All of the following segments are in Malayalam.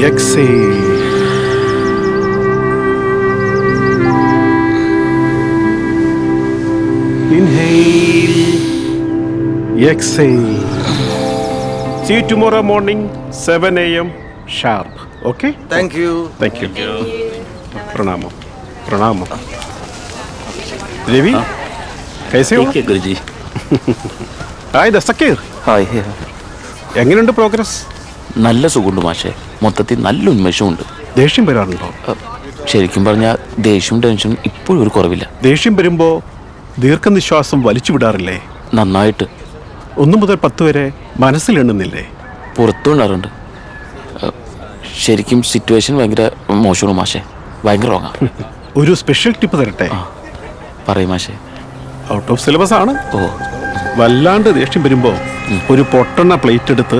Exhale. Inhale. Exhale. See you tomorrow morning, 7 a.m. sharp. Okay? Thank you. Thank you. Pranamo. Pranamo. Ravi? कैसे हो? ठीक है गुरुजी. Hi, Dastakir. ഹായ്. എങ്ങനെയുണ്ട് പ്രോഗ്രസ്? നല്ല സുഖമുണ്ട് മാഷെ. മൊത്തത്തിൽ നല്ല ഉന്മേഷമുണ്ട്. ദേഷ്യം വരാറുണ്ടോ? ശരിക്കും പറഞ്ഞാൽ ദേഷ്യവും ടെൻഷനും ഇപ്പോഴും ഒരു കുറവില്ല. ദേഷ്യം വരുമ്പോൾ ദീർഘനിശ്വാസം വലിച്ചു വിടാറില്ലേ? നന്നായിട്ട്. 1 മുതൽ 10 വരെ മനസ്സിലെണ്ണുന്നില്ലേ? പുറത്തുണ്ടാറുണ്ട്. ശരിക്കും സിറ്റുവേഷൻ ഭയങ്കര മോശമാണ് മാഷെ. ഭയങ്കര റോങ്ങാ. ഒരു സ്പെഷ്യൽ ടിപ്പ് തരട്ടെ? പറയും മാഷെ. ഔട്ട് ഓഫ് സിലബസ് ആണ്. ഓ, വല്ലാണ്ട് ദേഷ്യം വരുമ്പോൾ ഒരു പൊട്ടണ പ്ലേറ്റ് എടുത്ത്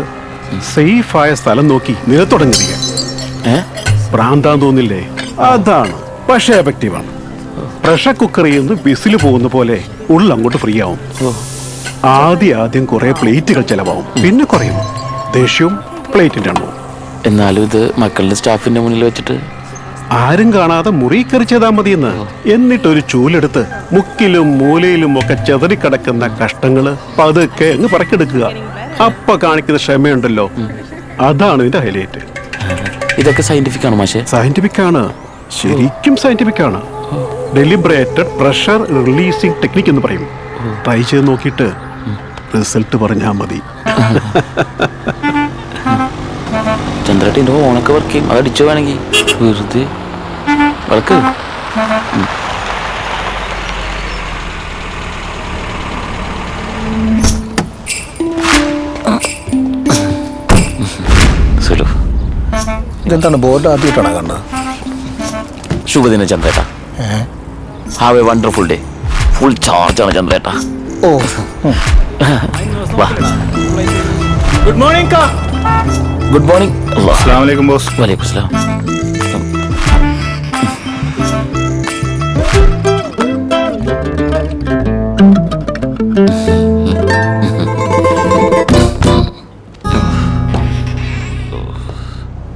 സേഫായ സ്ഥലം നോക്കി നിലത്തുടങ്ങിരിക്കുക. പ്രാന്താൻ തോന്നില്ലേ? അതാണ്, പക്ഷേ എഫക്റ്റീവാണ്. പ്രഷർ കുക്കറിൽ നിന്ന് വിസിൽ പോകുന്ന പോലെ ഉള്ളങ്ങോട്ട് ഫ്രീ ആവും. ആദ്യം കുറെ പ്ലേറ്റുകൾ ചെലവാവും, പിന്നെ കുറയും ദേഷ്യവും പ്ലേറ്റിന്റെ എണ്ണവും. എന്നാലും ഇത് മക്കളുടെ സ്റ്റാഫിന്റെ മുന്നിൽ വെച്ചിട്ട് ആരും കാണാതെ മുറി കയറി ചെയ്താൽ മതിയെന്ന്. എന്നിട്ടൊരു ചൂലെടുത്ത് മുക്കിലും മൂലയിലും ഒക്കെ ചെതറിക്കിടക്കുന്ന കഷ്ടങ്ങള് പതുക്കെ അങ്ങ് പറക്കെടുക്കുക. അപ്പ കാണിക്കുന്ന ക്ഷമയുണ്ടല്ലോ, അതാണ് ഇതിന്റെ ഹൈലൈറ്റ്. ഇതൊക്കെ സയന്റിഫിക് ആണ് മാഷെ. സയന്റിഫിക് ആണ്, ശരിക്കും സയന്റിഫിക് ആണ്. ഡെലിബ്രേറ്റഡ് പ്രഷർ റിലീസിംഗ് ടെക്നിക് എന്ന് പറയും. ട്രൈ ചെയ്ത് നോക്കിയിട്ട് റിസൾട്ട് പറഞ്ഞാൽ മതി. ചന്ദ്രേട്ടൻ്റെ ഓണൊക്കെ വർക്ക് ചെയ്യും. അതടിച്ചു വേണമെങ്കിൽ വെറുതെ വർക്ക്. ഇതെന്താണ് ബോർഡ് ആദ്യമായിട്ടാണ് കണ്ടത്? ശുഭദിനം ചന്ദ്രേട്ട. Have a wonderful day. Full ചാർജാണ് ചന്ദ്രേട്ട. ഓ, വാ. ഗുഡ് മോർണിംഗ് കാ. Good morning. അസ്സലാമു അലൈക്കും ബോസ്. വലൈക്കും സലാം.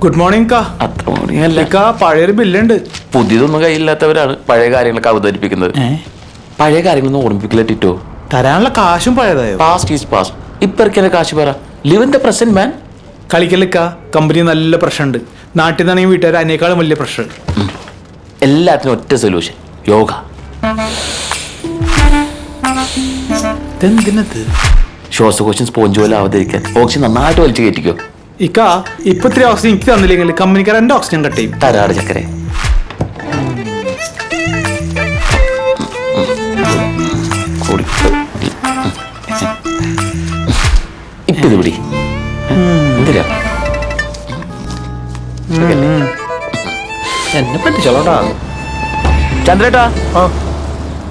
ഗുഡ് മോർണിംഗ് കാ. അത്ര മോർണിംഗ് കാ, പഴയൊരു ബില്ലുണ്ട്. പുതിയതൊന്നും കയ്യില്ലാത്തവരാണ് പഴയ കാര്യങ്ങളൊക്കെ അവതരിപ്പിക്കുന്നത്. പഴയ കാര്യങ്ങളൊന്നും ഓർമ്മിപ്പിക്കില്ല ടിറ്റോ. തരാനുള്ള കാശും പഴയതായോ? Past is past. ഇപ്പറക്കെ കാശ് പറ. Live in the present man. കളിക്കലിക്ക, കമ്പനി നല്ല പ്രശ്നമുണ്ട്. നാട്ടിൽ നിന്നാണെങ്കിൽ വീട്ടുകാർ അതിനേക്കാളും വലിയ പ്രഷർ. എല്ലാത്തിനും ഒറ്റ സൊല്യൂഷൻ, യോഗ. ഇതെന്തിനത്? ശ്വാസകോശം സ്പോഞ്ച് പോലെ അവതരിക്കാൻ ഓക്സിജൻ നന്നായിട്ട് വലിച്ചു കയറ്റിക്കോ. ഇക്ക, ഇപ്പൊ ഇത്തിരി ഓക്സിജൻ എനിക്ക് തന്നില്ലെങ്കിൽ കമ്പനിക്കാർ എന്റെ ഓക്സിജൻ കട്ട് ചെയ്യും. തരാട് ചക്കരെ. ഇപ്പൊ ഇത് പിടി. എന്തിനാ എന്നെ പറ്റിച്ചോളാ. ചന്ദ്രേട്ടാ,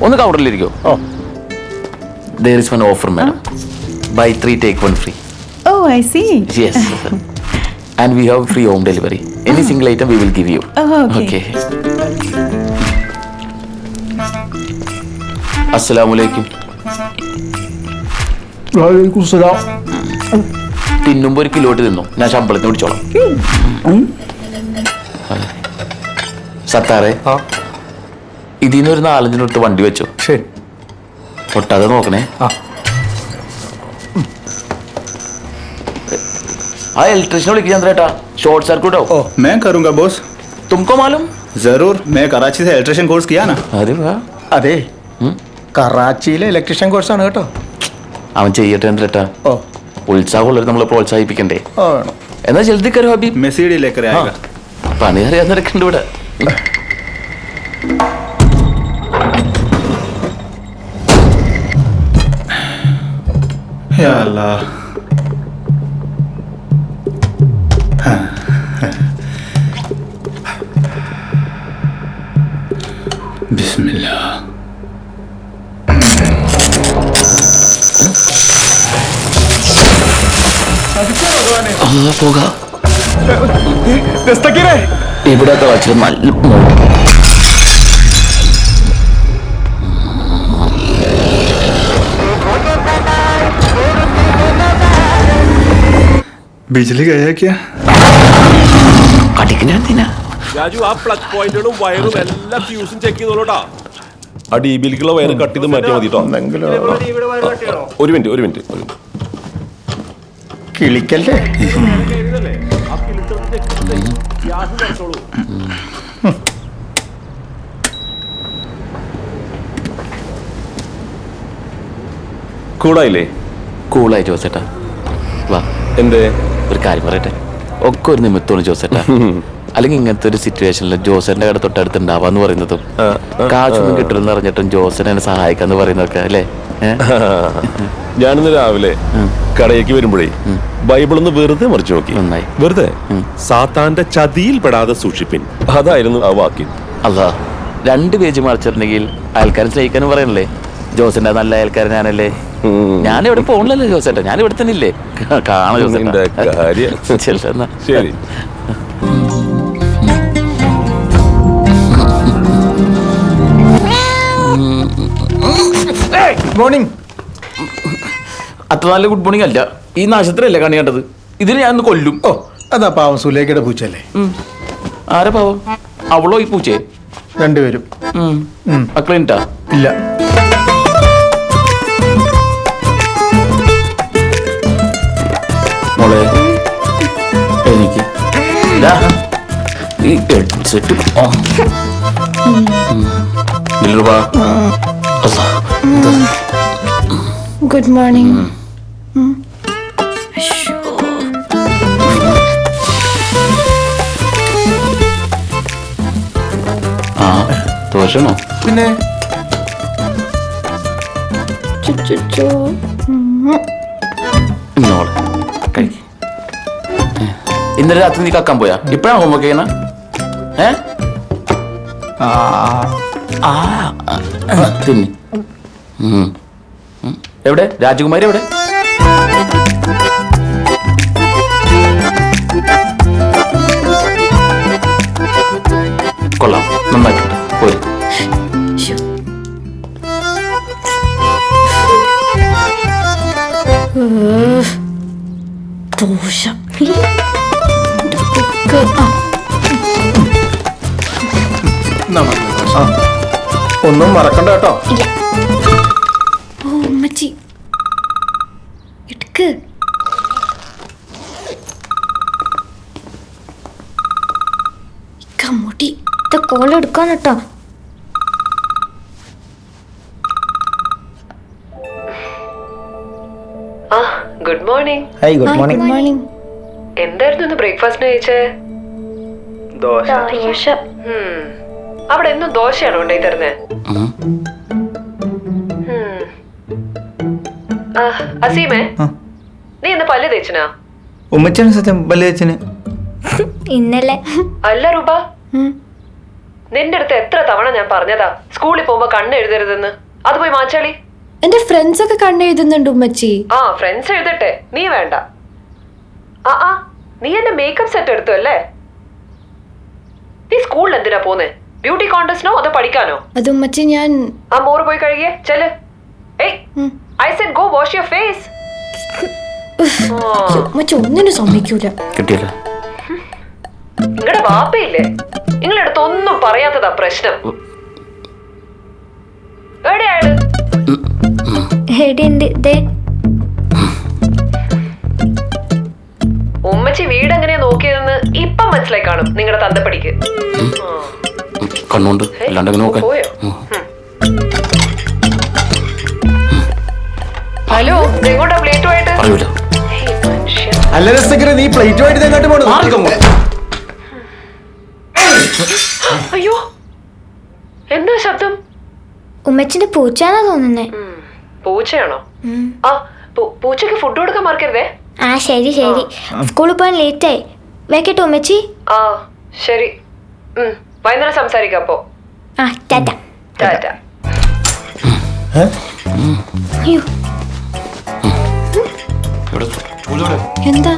ഒന്ന് കൗണ്ടറിലിരിക്കോ. There is one offer, madam. Buy 3 take 1 free. Oh, I see. Yes. And we have free home delivery. Any single item we will give you. Oh, okay. Assalamu alaikum. വലൈക്കും സലാം. തിന്നുമ്പോ 1 കിലോട്ട് തിന്നു. ഞാൻ ശമ്പളത്തിന് പിടിച്ചോളാം. സത്താറെ, ഇതിന്ന് ഒരു 4-5 എടുത്ത് വണ്ടി വെച്ചോ. ശരി. പൊട്ടാതെ നോക്കണേ. ആ इलेक्ट्रिशियन विलिक्की चंद्रेटा, शॉर्ट सर्किट हो. ओह, मैं करूंगा बॉस. तुमको मालूम? जरूर, मैं कराची से इलेक्ट्रिशियन कोर्स किया ना. अरे वाह. അതെ, കറാച്ചിയിലെ ഇലക്ട്രീഷ്യൻ കോഴ്സാണ് കേട്ടോ. അവൻ ചെയ്യട്ടെ ചന്ദ്രേട്ടാ. ഓ, ഉത്സാഹമുള്ളവർ നമ്മൾ പ്രോത്സാഹിപ്പിക്കണ്ടേ? എന്നാ ജൽദി കരോ ഹബീബ്. मैं सीढ़ी लेकर आएगा. പണി അറിയാൻ നടക്കണ്ട ഇവിടെ. या अल्लाह. बिस्मिल्लाह. അല്ലാ പോക. ഇവിടെ കളിച്ചത് നല്ല बिजली गया क्या? കടിക്കുന്ന എന്തിനാ? രാജു ആ പ്ലഗ് പോയിന്റുകളും വയറും എല്ലാം ഫ്യൂസും ചെക്ക് ചെയ്തോളൂട്ടാ. ആ ഡി ബിയിലേക്കുള്ള വയർ കട്ട് ചെയ്ത് മാറ്റിയാൽ മതി കേട്ടോ. ഒരു മിനിറ്റ് കിളിക്കല്ലേ? കൂടായില്ലേ? കൂളായിട്ട് ജോസേട്ടാ വാ, എന്തേ? ഒരു കാര്യം പറയട്ടെ. ഒക്കെ ഒരു നിമിത്തമാണ് ജോസേട്ടാ. അല്ലെങ്കിൽ ഇങ്ങനത്തെ ഒരു സിറ്റുവേഷനിൽ ജോസേന്റെ കട തൊട്ടടുത്ത് ഉണ്ടാവാന്ന് പറയുന്നതും കാശൊന്നും കിട്ടുമെന്ന് അറിഞ്ഞിട്ടും ജോസനെ എന്നെ സഹായിക്കാന്ന് പറയുന്നതൊക്കെ അല്ലേ? ഞാനിന്ന് രാവിലെ കടയേക്ക് വരുമ്പോഴേ ബൈബിളൊന്ന് വെറുതെ മറിച്ചു നോക്കി. നന്നായി. വെറുതെ സാത്താന്റെ ചതിയിൽ പെടാതെ സൂക്ഷിപ്പിൻ, അതായിരുന്നു ആ വാക്യം. അതാ 2 പേജ് മറിച്ചിട്ടുണ്ടെങ്കിൽ അയൽക്കാരൻ സ്നേഹിക്കാനും പറയണല്ലേ? ജോസന്റെ നല്ല അയൽക്കാരൻ ഞാനല്ലേ? ഞാൻ ഇവിടെ പോണില്ലല്ലോ ജോസേട്ടാ, ഞാൻ ഇവിടെ തന്നെ ഇല്ലേ? കാണാം നിന്റെ കാര്യം. ജോസേട്ടാ. ശരി. മോർണിംഗ്. അത്ര നല്ല ഗുഡ് മോർണിംഗ് അല്ല, ഈ നാശത്തിലല്ലേ കണി കണ്ടത്? ഇതിന് ഞാൻ ഒന്ന് കൊല്ലും. ഓ, അതാ പാവം സുലേഖയുടെ പൂച്ചല്ലേ? ആരാ പാവം? അവളോ ഈ പൂച്ചേ? രണ്ടുപേരും. മക്കളിട്ടാ? ഇല്ല. മോളെ എനിക്ക് ഈ ഹെഡ്സെറ്റ് ഗുഡ് മോർണിംഗ്. ആ ദോഷണോ? പിന്നെ മോളെ കഴിക്ക്. ഇന്നലെ രാത്രി നീ കക്കാൻ പോയാ? ഇപ്പഴാണ് ഹോംവർക്ക് ചെയ്യണ? തിന്നി. എവിടെ രാജകുമാരി? എവിടെ? കൊള്ളാം, നന്നായിട്ടുണ്ട്. പോയി. ദോഷം. ഒന്നും മറക്കണ്ട കേട്ടോ. ഓ ഉമ്മച്ചി എടുക്ക്. മുടി കോൾ എടുക്കാൻ കേട്ടോ. Good morning. Hi, good morning. Good morning. എന്തായിരുന്നു ഇന്ന് ബ്രേക്ക്ഫാസ്റ്റിന് കഴിച്ചേ? ദോശ. അവിടെ എന്നും ദോശയാണോ ഉണ്ടായി തരുന്നേ? അസീമേ, നീ ഇന്ന് പല്ല് തേച്ചിനാ? ഉമ്മച്ചാണ് സത്യം പല്ല് തേച്ചിന്. ഇന്നലെ. അല്ല റൂപ, നിന്റെ അടുത്ത് എത്ര തവണ ഞാൻ പറഞ്ഞതാ സ്കൂളിൽ പോകുമ്പോ കണ്ണ് എഴുതരുതെന്ന്? അത് പോയി മാച്ചാളി. എന്റെ ഫ്രണ്ട്സ് ഒക്കെ കണ്ണെഴുതുന്നുണ്ട് ഉമ്മച്ചി. ആ, ഫ്രണ്ട്സ് എഴുതട്ടെ, നീ വേണ്ട. നീ എന്റെ മേക്കപ്പ് സെറ്റ് എടുത്തു അല്ലേ? നീ സ്കൂളിൽ എന്തിനാ പോന്നേ? ബ്യൂട്ടി കോൺടെസ്റ്റിനോ അതോ പഠിക്കാനോ? അത് ഉമ്മച്ചി ഞാൻ ആ മോറ് പോയി കഴുകിയേ, ചെല്. I said go wash your face. ഉമ്മച്ചി ഒന്നിനും സമ്മതിക്കൂല. കിട്ടിയല്ലോ. നിങ്ങളുടെ വാപ്പയില്ലേ, നിങ്ങളുടെ അടുത്ത് ഒന്നും പറയാത്തതാ പ്രശ്നം. എവിടെയാള്? ഉമ്മച്ചി വീട് എങ്ങനെയാ നോക്കിയതെന്ന് ഇപ്പം മനസ്സിലായി കാണും നിങ്ങളുടെ തന്തപ്പടിക്ക്. കണ്ണുണ്ട് അല്ലാണ്ട് നോക്കാൻ. പോയോ? ഹലോ, എങ്ങോട്ടാ പ്ലേറ്റുമായിട്ട്? അറിയൂല. അല്ല രസകര, നീ പ്ലേറ്റുമായിട്ട് എങ്ങോട്ട് പോകണം? അയ്യോ, എന്താ ശബ്ദം? ഉമ്മച്ചിന്റെ പൂച്ചാന്നാ തോന്നുന്നേ. പൂച്ചയാണോ? ആ, പൂച്ചക്ക് ഫുഡ് കൊടുക്കാൻ മറക്കരുതേ. ആ ശരി ശരി. സ്കൂളിൽ പോകാൻ ലേറ്റ് ആയി. വെക്കട്ടെ ഉമ്മച്ചി? ആ ശരി, വൈകുന്നേരം സംസാരിക്കാം. അപ്പോ ആ ടാറ്റ. ടാറ്റ. അയ്യോ എന്താ?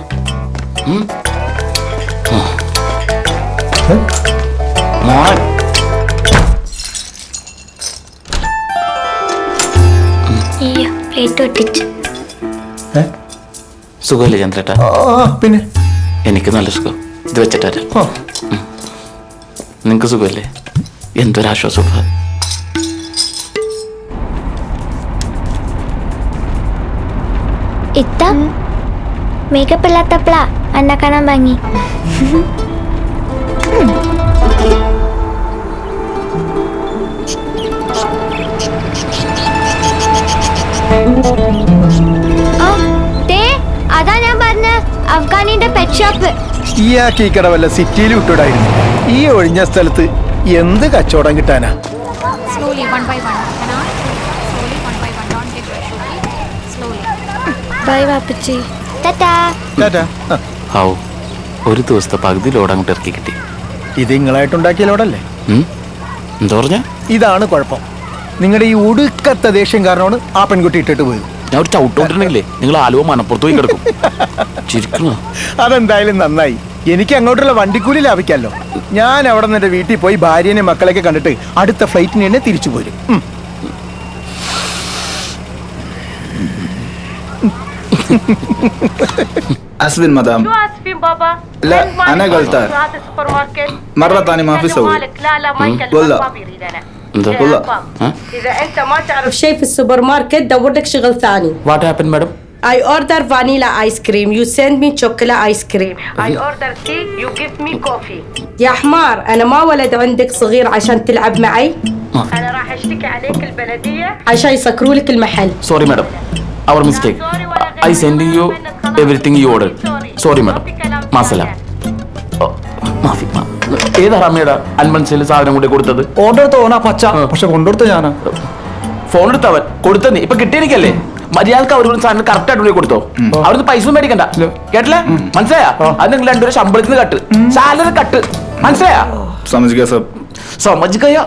അയ്യോ പ്ലേറ്റ് ഒട്ടിച്ച്. സുഖമല്ലേ ചന്ദ്രേട്ടാ? പിന്നെ എനിക്ക് നല്ല സുഖം. ഇത് വെച്ചിട്ടാ. നിങ്ങൾക്ക് സുഖമല്ലേ? എന്തൊരാശ്വാസം. ഇത്ത മേക്കപ്പ് ഇല്ലാത്തപ്പളാ അന്നെ കാണാൻ ഭംഗി. അതാ ഞാൻ പറഞ്ഞ അഫ്ഗാനിന്റെ പെറ്റ് ഷോപ്പ്. ഈ കട വല്ല സിറ്റിയിൽ വിട്ടൂടായിരുന്നു. ഈ ഒഴിഞ്ഞ സ്ഥലത്ത് എന്ത് കച്ചവടം കിട്ടാനാ? Slowly, one by one. Slowly, one by one. Don't get rushed. Slowly. Bye വാപ്പച്ചി. ടാറ്റാ. ടാറ്റാ. ഔ, ഒരു ദിവസത്തെ പകുതി ലോഡ് അങ്ങോട്ട് ഇറക്കി കിട്ടി. ഇത് നിങ്ങളായിട്ടുണ്ടാക്കിയ ലോഡല്ലേ? എന്താ പറഞ്ഞ? ഇതാണ് കുഴപ്പം. നിങ്ങളുടെ ഈ ഒടുക്കത്തെ ദേഷ്യം കാരണമാണ് ആ പെൺകുട്ടി ഇട്ടിട്ട് പോയത്. ഞാൻ ഒരു ചവിട്ടോണ്ടിരുന്നെങ്കിലേ നിങ്ങൾ ആലുവ മണപ്പുറത്ത് പോയി കിടക്കും. ചിരിക്കണോ? അതെന്തായാലും നന്നായി. എനിക്ക് അങ്ങോട്ടുള്ള വണ്ടിക്കൂലി ലാഭിക്കാമല്ലോ. ഞാൻ അവിടെ നിന്ന് എൻ്റെ വീട്ടിൽ പോയി ഭാര്യനെ മക്കളെയൊക്കെ കണ്ടിട്ട് അടുത്ത ഫ്ലൈറ്റിന് തന്നെ തിരിച്ചു പോരും. أسفين مدام. شو اسفين بابا؟ لا أنا غلطان. هذا السوبر ماركت مرة ثانية ما في سوي. لا لا ما يكلمك والله. ما بيريد انا. എന്താ? والله. اذا انت ما تعرف شيء في السوبر ماركت دور لك شغل ثاني. What happen madam? I order vanilla ice cream, you send me chocolate ice cream. I order tea, you give me coffee. يا حمار أنا ما ولد عندك صغير عشان تلعب معي. أنا راح أشتكي عليك البلدية عشان يسكروا لك المحل. Sorry madam, our mistake. I sending you everything you order. Sorry madam. മാസല മാഫി. ഏതാ റമ്മിയുടെ അൻമൻസിൽ സാധനം കൂടി കൊടുത്തത്? ഓർഡർ തോന്നാ പച്ച, പക്ഷെ കൊണ്ടുകൊടുത്ത ഞാനാ. ഫോൺ എടുത്തവൻ കൊടുത്തത് ഇപ്പൊ കിട്ടിയെനിക്കല്ലേ? മര്യാദക്ക് അവർ സാധനം കറക്റ്റ് ആയിട്ട് കൊടുത്തോ. അവിടുന്ന് പൈസ മേടിക്കണ്ട, കേട്ടില്ലേ? മനസ്സിലായ? അത് നിങ്ങൾ രണ്ടുപേരും ശമ്പളത്തിന് കട്ട്, സാലറി കട്ട്. മനസ്സിലായ? समझ गया सब. സമജിക്കയ്യ.